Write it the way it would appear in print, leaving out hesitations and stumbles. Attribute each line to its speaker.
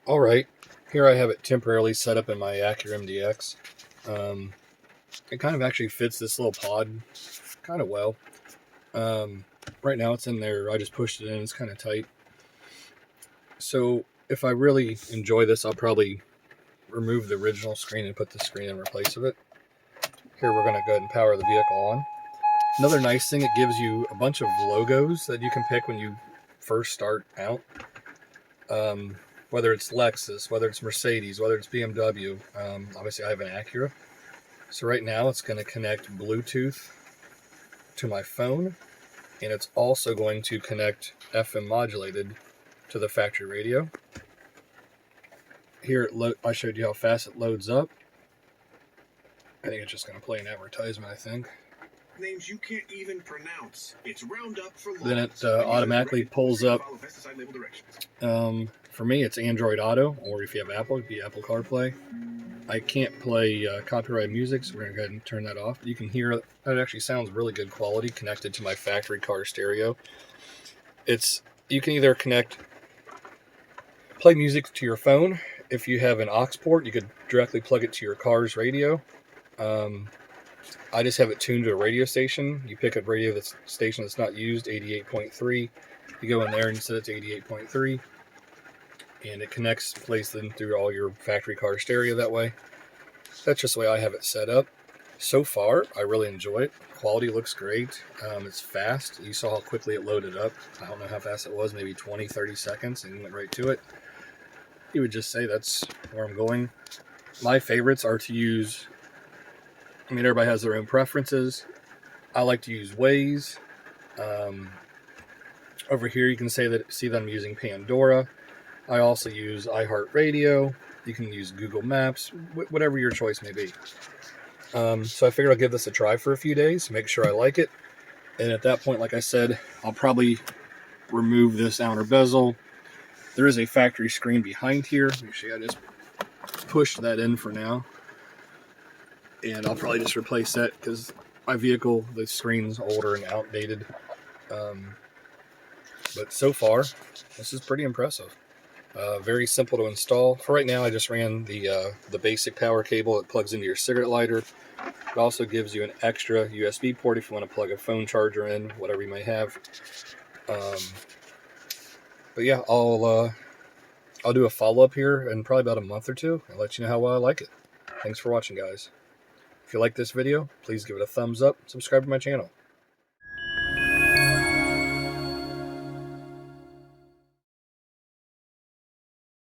Speaker 1: Alright, here I have it temporarily set up in my Acura MDX. It kind of actually fits this little pod kind of well. Right now it's in there, I just pushed it in, it's kind of tight. So if I really enjoy this, I'll probably remove the original screen and put the screen in place of it. Here we're going to go ahead and power the vehicle on. Another nice thing, it gives you a bunch of logos that you can pick when you first start out. Whether it's Lexus, whether it's Mercedes, whether it's BMW. Obviously I have an Acura. So right now it's going to connect Bluetooth to my phone, and it's also going to connect FM modulated to the factory radio. Here I showed you how fast it loads up. I think it's just going to play an advertisement, I think.
Speaker 2: Names you can't even pronounce. It's Roundup for
Speaker 1: Then it automatically pulls up. For me, it's Android Auto, or if you have Apple, it'd be Apple CarPlay. I can't play copyrighted music, so we're going to go ahead and turn that off. You can hear it actually sounds really good quality connected to my factory car stereo. You can either play music to your phone. If you have an aux port, you could directly plug it to your car's radio. I just have it tuned to a radio station. You pick a radio station that's not used, 88.3. You go in there and set it to 88.3. And it plays them through all your factory car stereo that way. That's just the way I have it set up. So far, I really enjoy it. Quality looks great. It's fast. You saw how quickly it loaded up. I don't know how fast it was, maybe 20, 30 seconds, and went right to it. You would just say that's where I'm going. My favorites are to use, everybody has their own preferences. I like to use Waze. Over here you can see that I'm using Pandora. I also use iHeartRadio. You can use Google Maps, whatever your choice may be. So I figured I'll give this a try for a few days, make sure I like it. And at that point, like I said, I'll probably remove this outer bezel. There is a factory screen behind here. Actually, I just pushed that in for now. And I'll probably just replace that because my vehicle, the screen's older and outdated. But so far, this is pretty impressive. Very simple to install. For right now, I just ran the basic power cable. It plugs into your cigarette lighter. It also gives you an extra USB port if you want to plug a phone charger in, whatever you may have. But yeah, I'll do a follow-up here in probably about a month or two. I'll let you know how well I like it. Thanks for watching, guys. If you like this video, please give it a thumbs up, subscribe to my channel.